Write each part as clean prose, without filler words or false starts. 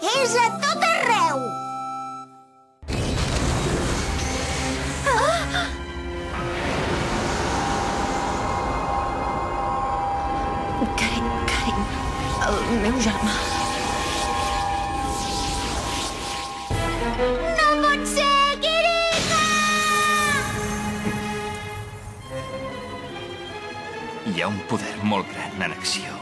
És a tot arreu! Karin, el meu germà. No pot ser, Kirika! Hi ha un poder molt gran en acció.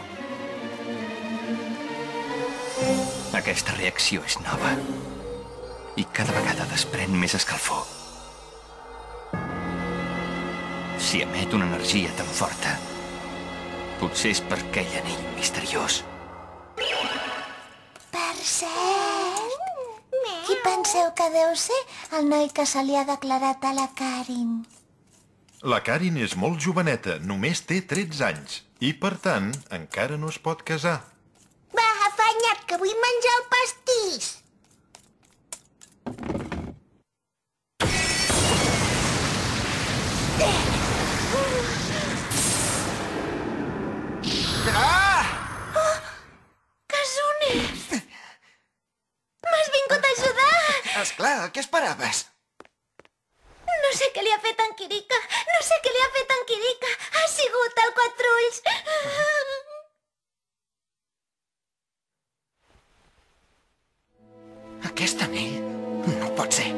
Aquesta reacció és nova i cada vegada desprèn més escalfor. Si emet una energia tan forta, potser és per aquell anell misteriós. Per cert, qui penseu que deu ser el noi que se li ha declarat a la Karin? La Karin és molt joveneta, només té 13 anys, i per tant encara no es pot casar. Va, afanya't, que vull menjar el pastís! Kazune! M'has vingut a ajudar! Esclar, què esperaves? No sé què li ha fet en Kirika! No sé què li ha fet en Kirika! Ha sigut el Quatre Ulls! Aquest anell no pot ser.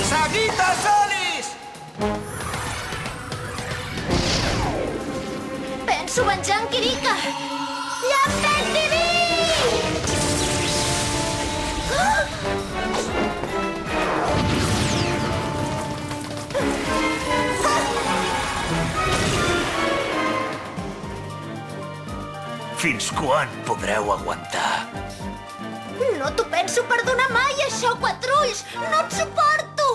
Sagita Solis! Penso venjar en Kirika! Llampec diví! Fins quan podreu aguantar? No t'ho penso perdonar mai, això, Quatre Ulls! No et suporto!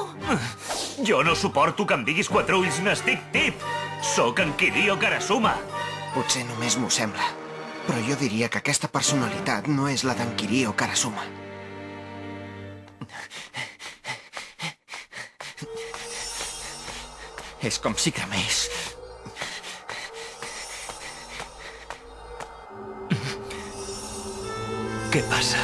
Jo no suporto que em diguis Quatre Ulls, n'estic tip! Sóc en Kiryu Karasuma! Potser només m'ho sembla, però jo diria que aquesta personalitat no és la d'en Kiryu Karasuma. És com si cremés. Què passa?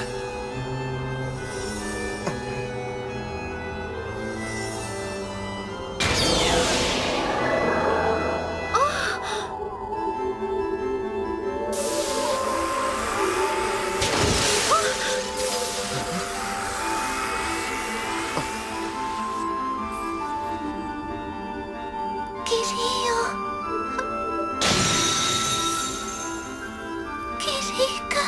Kiryu... Kirika...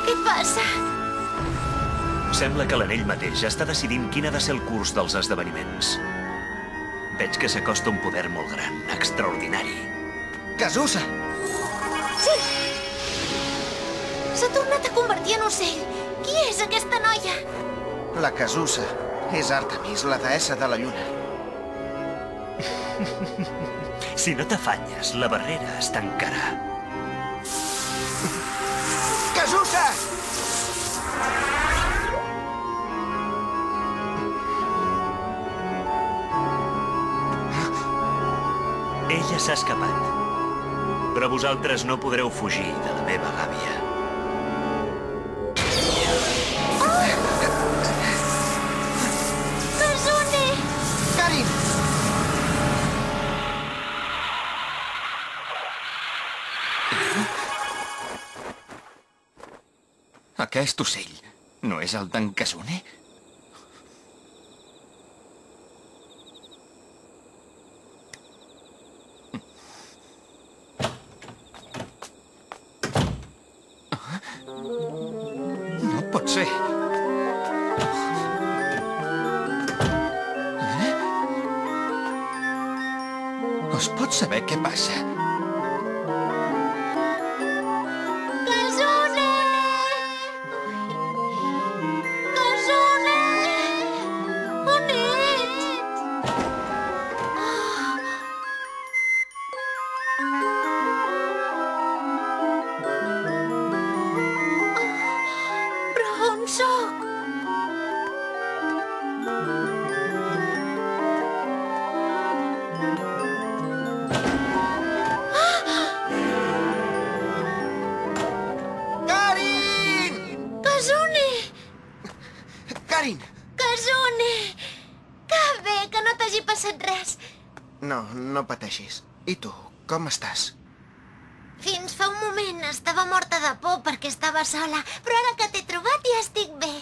Què passa? Sembla que l'anell mateix està decidint quin ha de ser el curs dels esdeveniments. Veig que s'acosta un poder molt gran, extraordinari. Kazusa! Sí! S'ha tornat a convertir en ocell. Qui és aquesta noia? La Kazusa és Artemis, la deessa de la lluna. Si no t'afanyes, la barrera es tancarà. Kazusa! Ella s'ha escapat. Però vosaltres no podreu fugir de la meva gàbia. Kazune! Karin! Aquest ocell no és el d'en Kazune? No pot ser. Es pot saber què passa? Kazune! Kazune! On ets? Però on sóc? Karin! Kazune! Karin! Kazune! Que bé que no t'hagi passat res. No, no pateixis. I tu, com estàs? Fins fa un moment estava morta de por perquè estava sola, però ara que t'he trobat ja estic bé.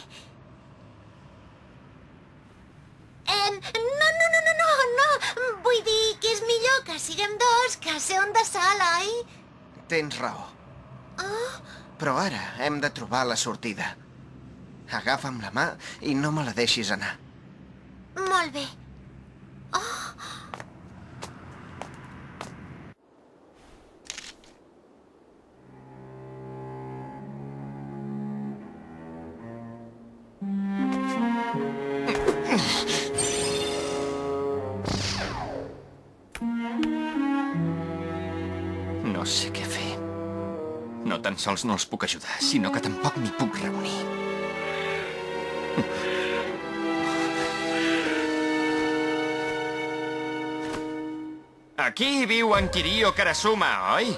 No. Vull dir que és millor que siguem dos que ser un de sol, oi? Tens raó. Però ara hem de trobar la sortida. Agafa'm la mà i no me la deixis anar. Molt bé. No sé què fer. No tan sols no els puc ajudar, sinó que tampoc m'hi puc reunir. Aquí viu en Kirio Karasuma, oi?